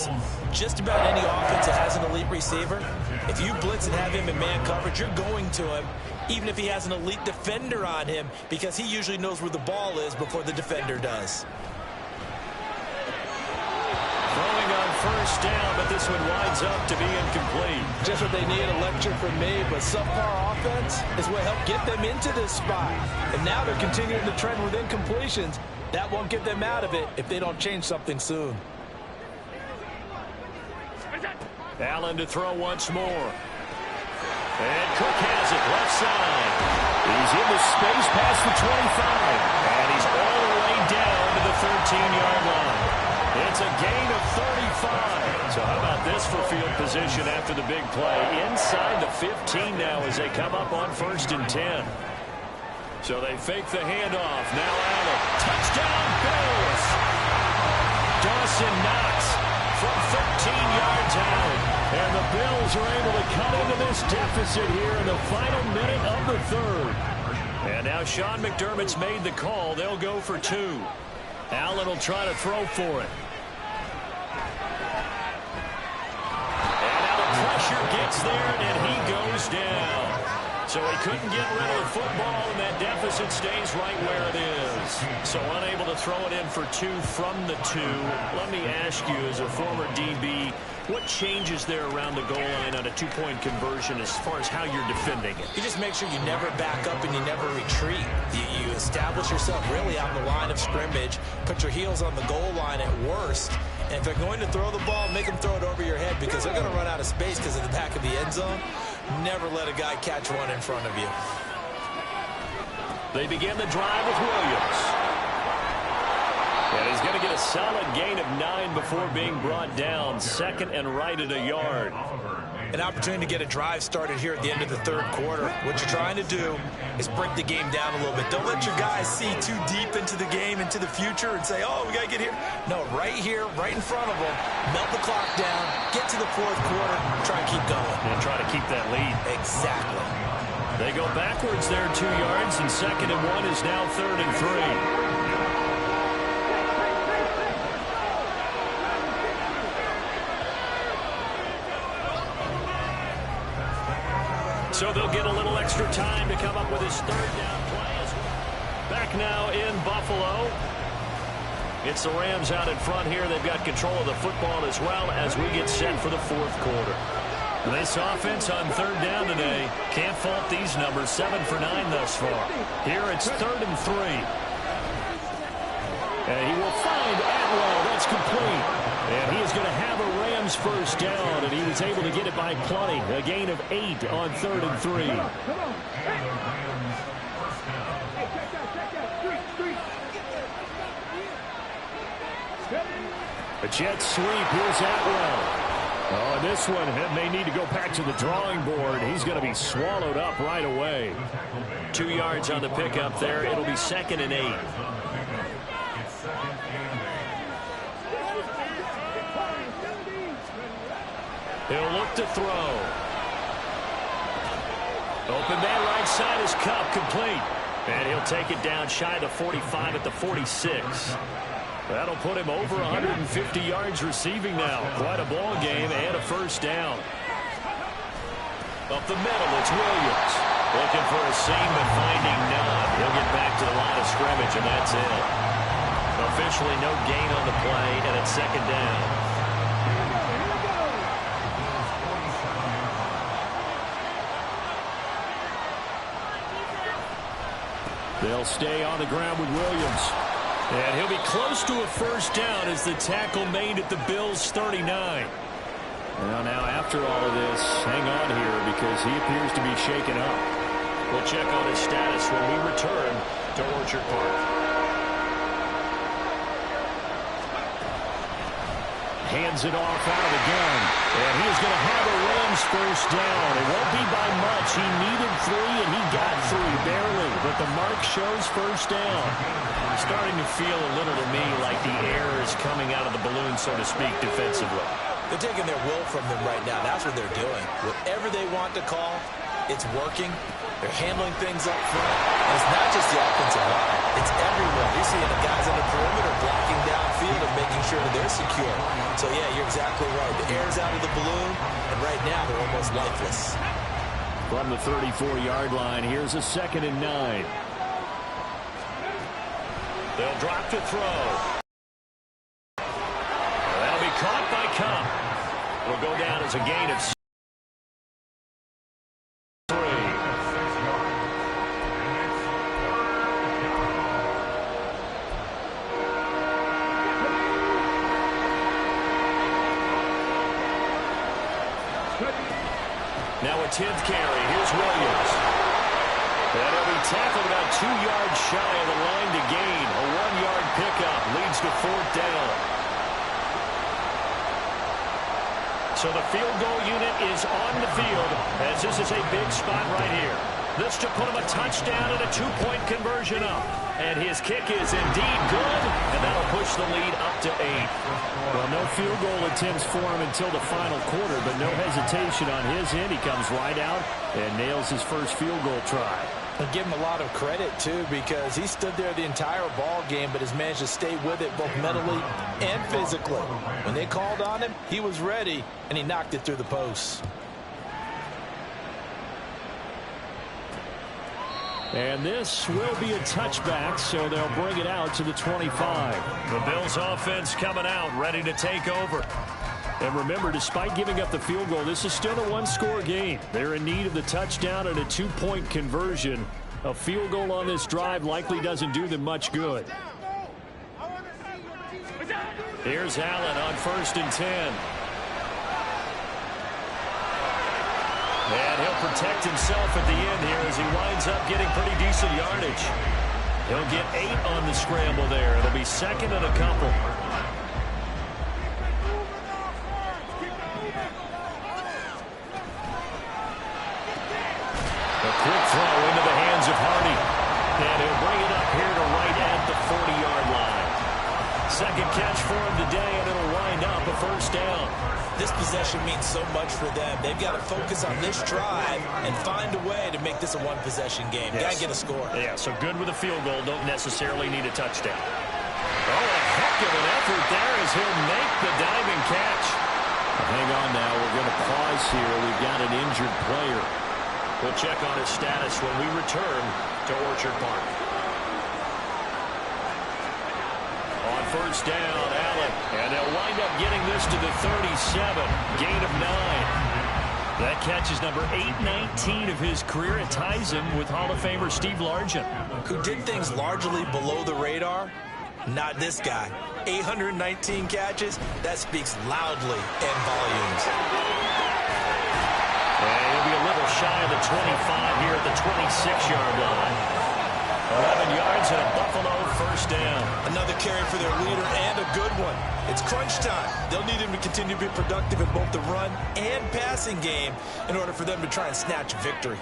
is. Just about any offense that has an elite receiver, if you blitz and have him in man coverage, you're going to him, even if he has an elite defender on him, because he usually knows where the ball is before the defender does. Throwing on first down, but this one winds up to be incomplete. Just what they need, a lecture from me, but subpar offense is what helped get them into this spot. And now they're continuing to trend with incompletions. That won't get them out of it if they don't change something soon. Allen to throw once more. And Cook has it, left side. He's in the space past the 25. And he's all the way down to the 13-yard line. It's a gain of 35. So how about this for field position after the big play? Inside the 15 now as they come up on 1st and 10. So they fake the handoff. Now Allen. Touchdown Bills. Dawson Knox from 13 yards out. And the Bills are able to cut into this deficit here in the final minute of the 3rd. And now Sean McDermott's made the call. They'll go for 2. Allen will try to throw for it. And now the pressure gets there, and he goes down. So he couldn't get rid of the football, and that deficit stays right where it is. So unable to throw it in for 2 from the 2. Let me ask you, as a former DB, what changes there around the goal line on a 2-point conversion as far as how you're defending it? You just make sure you never back up and you never retreat. You establish yourself really on the line of scrimmage, put your heels on the goal line at worst, and if they're going to throw the ball, make them throw it over your head because they're going to run out of space because of the back of the end zone. Never let a guy catch one in front of you. They begin the drive with Williams. And he's going to get a solid gain of 9 before being brought down. 2nd and right at a yard. An opportunity to get a drive started here at the end of the 3rd quarter. What you're trying to do is break the game down a little bit. Don't let your guys see too deep into the game, into the future, and say, oh, we got to get here. No, right here, right in front of them. Melt the clock down, get to the 4th quarter, try and keep going. And try to keep that lead. Exactly. They go backwards there 2 yards, and 2nd and 1 is now 3rd and 3. So they'll get a little extra time to come up with his 3rd down play as well. Back now in Buffalo. It's the Rams out in front here. They've got control of the football as well as we get set for the 4th quarter. This offense on 3rd down today, can't fault these numbers. 7 for 9 thus far. Here it's 3rd and 3. And he will find Atwell. That's complete. And he is going to have a Rams 1st down, and he was able to get it by plenty. A gain of 8 on 3rd and 3. A jet sweep. Here's Atwell. Oh, and this one may need to go back to the drawing board. He's going to be swallowed up right away. 2 yards on the pickup there. It'll be 2nd and 8. He'll look to throw. Open man right side is Cup, complete. And he'll take it down shy of the 45 at the 46. That'll put him over 150 yards receiving now. Quite a ball game and a 1st down. Up the middle, it's Williams. Looking for a seam, but finding none. He'll get back to the line of scrimmage, and that's it. Officially no gain on the play, and it's 2nd down. They'll stay on the ground with Williams. And he'll be close to a 1st down as the tackle made at the Bills' 39. Well, now after all of this, hang on here because he appears to be shaken up. We'll check on his status when we return to Orchard Park. Hands it off out of the gun. And he is going to have a Rams 1st down. It won't be by much. He needed 3, and he got 3, barely. But the mark shows 1st down. It's starting to feel a little to me like the air is coming out of the balloon, so to speak, defensively. They're taking their will from them right now. That's what they're doing. Whatever they want to call, it's working. They're handling things up front. And it's not just the offensive line. It's everywhere. You're seeing the guys on the perimeter blocking downfield. field and making sure that they're secure. So, yeah, you're exactly right. The air's out of the balloon, and right now they're almost lifeless. From the 34-yard line, here's a 2nd and 9. They'll drop to throw. That'll be caught by Cup. Will go down as a gain of 3. Now a 10th carry. Here's Williams. And he'll be tackled about 2 yards shy of the line to gain. A 1-yard pickup leads to 4th down. So the field goal unit is on the field as this is a big spot right here. This to put him a touchdown and a 2-point conversion up. And his kick is indeed good, and that'll push the lead up to 8. Well, no field goal attempts for him until the final quarter, but no hesitation on his end. He comes right out and nails his first field goal try. And give him a lot of credit, too, because he stood there the entire ball game but has managed to stay with it both mentally and physically. When they called on him, he was ready, and he knocked it through the posts. And this will be a touchback, so they'll bring it out to the 25. The Bills offense coming out, ready to take over. And remember, despite giving up the field goal, this is still a one-score game. They're in need of the touchdown and a two-point conversion. A field goal on this drive likely doesn't do them much good. Here's Allen on 1st and 10. And he'll protect himself at the end here as he winds up getting pretty decent yardage. He'll get 8 on the scramble there. It'll be 2nd and a couple. A quick throw into the hands of Hardy. And he'll bring it up here to right at the 40-yard line. Second catch for him today, and it'll wind up a 1st down. This possession means so much for them. They've got to focus on this drive and find a way to make this a one-possession game. Yes. Got to get a score. Yeah, so good with a field goal. Don't necessarily need a touchdown. Oh, a heck of an effort there as he'll make the diving catch. Hang on now. We're going to pause here. We've got an injured player. We'll check on his status when we return to Orchard Park. On 1st down, Allen. And they'll wind up getting this to the 37. Gain of 9. That catch is number 819 of his career. It ties him with Hall of Famer Steve Largent, who did things largely below the radar. Not this guy. 819 catches. That speaks loudly in volumes. And he'll be a little shy of the 25 here at the 26-yard line. 11 yards and a Buffalo 1st down. Another carry for their leader and a good one. It's crunch time. They'll need him to continue to be productive in both the run and passing game in order for them to try and snatch a victory.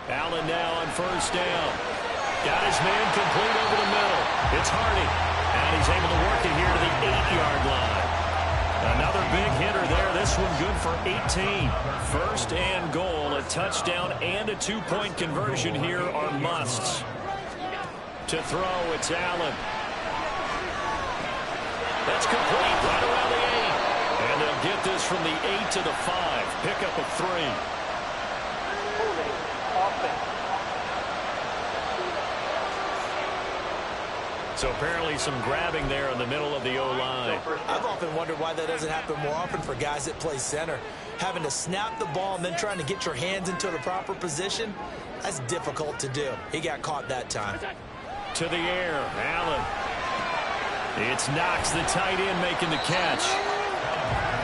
Allen now on 1st down. Got his man complete over the middle. It's Hardy. And he's able to work it here to the 8-yard line. Another big hitter there. This one good for 18. 1st and goal. A touchdown and a 2-point conversion here are musts. To throw, it's Allen. That's complete right around the 8. And they'll get this from the 8 to the 5. Pick up a 3. So apparently some grabbing there in the middle of the O-line. I've often wondered why that doesn't happen more often for guys that play center. Having to snap the ball and then trying to get your hands into the proper position, that's difficult to do. He got caught that time. To the air, Allen. It's Knox, the tight end, making the catch.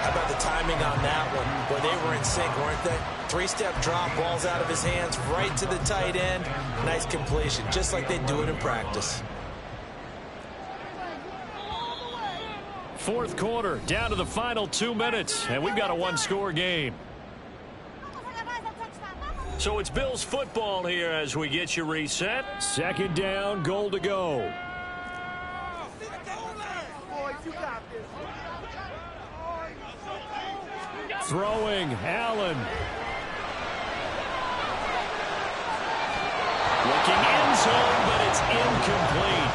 How about the timing on that one? Boy, they were in sync, weren't they? 3-step drop, ball's out of his hands, right to the tight end. Nice completion, just like they do it in practice. 4th quarter, down to the final 2 minutes, and we've got a one-score game. So it's Bills football here as we get you reset. 2nd down, goal to go. Throwing, Allen. Looking end zone, but it's incomplete.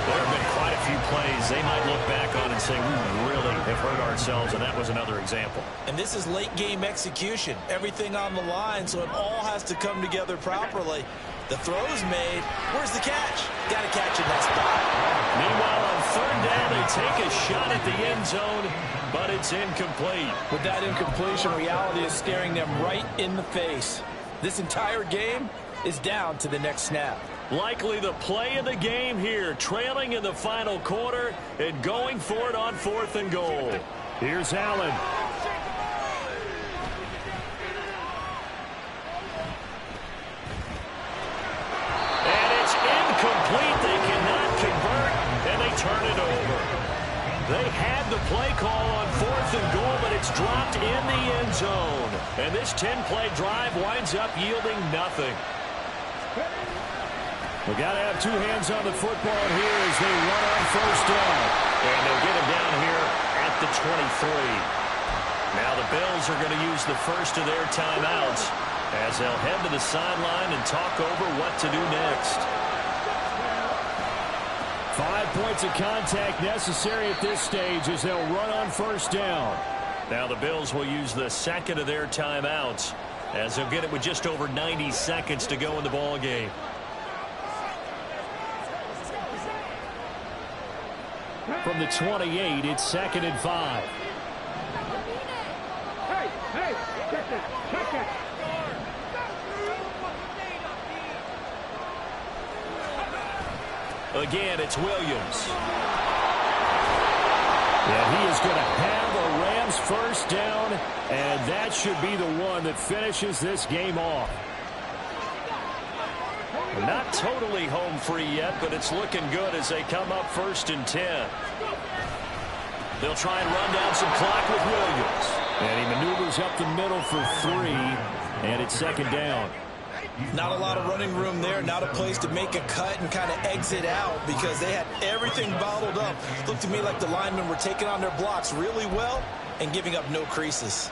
There have been quite a few plays they might look back on and say, we really have hurt ourselves, and that was another example. And this is late-game execution. Everything on the line, so it all has to come together properly. The throw's made. Where's the catch? Got to catch in that spot. Meanwhile, on third down, they take a shot at the end zone, but it's incomplete. With that incompletion, reality is staring them right in the face. This entire game is down to the next snap. Likely the play of the game here, trailing in the final quarter and going for it on 4th and goal. Here's Allen. And it's incomplete. They cannot convert, and they turn it over. They had the play call on 4th and goal, but it's dropped in the end zone. And this 10-play drive winds up yielding nothing. We got to have two hands on the football here as they run on first down. And they'll get him down here at the 23. Now the Bills are going to use the first of their timeouts as they'll head to the sideline and talk over what to do next. 5 points of contact necessary at this stage as they'll run on first down. Now the Bills will use the second of their timeouts as they'll get it with just over 90 seconds to go in the ball game. From the 28, it's 2nd and 5. Again, it's Williams. And he is going to have a Rams first down, and that should be the one that finishes this game off. Not totally home free yet, but it's looking good as they come up 1st and 10. They'll try and run down some clock with Williams. And he maneuvers up the middle for 3, and it's 2nd down. Not a lot of running room there, not a place to make a cut and kind of exit out because they had everything bottled up. Looked to me like the linemen were taking on their blocks really well and giving up no creases.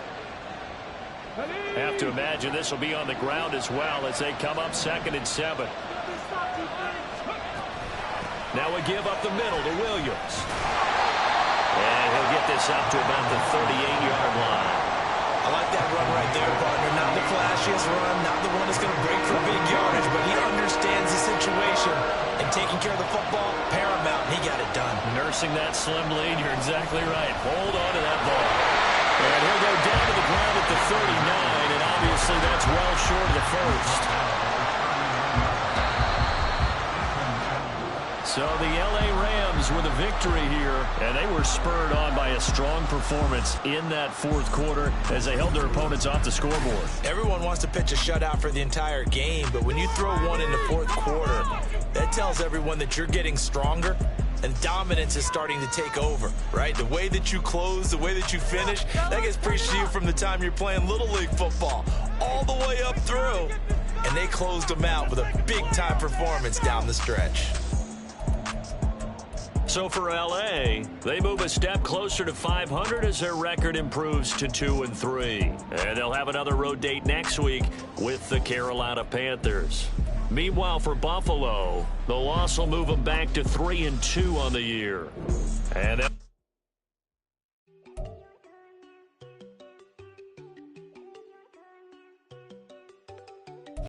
Have to imagine this will be on the ground as well as they come up 2nd and 7. Now we give up the middle to Williams. And he'll get this up to about the 38-yard line. I like that run right there, partner. Not the flashiest run, not the one that's going to break for big yardage, but he understands the situation. And taking care of the football, paramount, and he got it done. Nursing that slim lead, you're exactly right. Hold on to that ball. And he'll go down to the ground at the 39, and obviously that's well short of the first. So the L.A. Rams with a victory here, and they were spurred on by a strong performance in that 4th quarter as they held their opponents off the scoreboard. Everyone wants to pitch a shutout for the entire game, but when you throw one in the 4th quarter, that tells everyone that you're getting stronger and dominance is starting to take over, right? The way that you close, the way that you finish, that gets preached to you from the time you're playing Little League football all the way up through. And they closed them out with a big-time performance down the stretch. So for L.A., they move a step closer to 500 as their record improves to 2-3. And they'll have another road date next week with the Carolina Panthers. Meanwhile, for Buffalo, the loss will move them back to 3-2 on the year. And they'll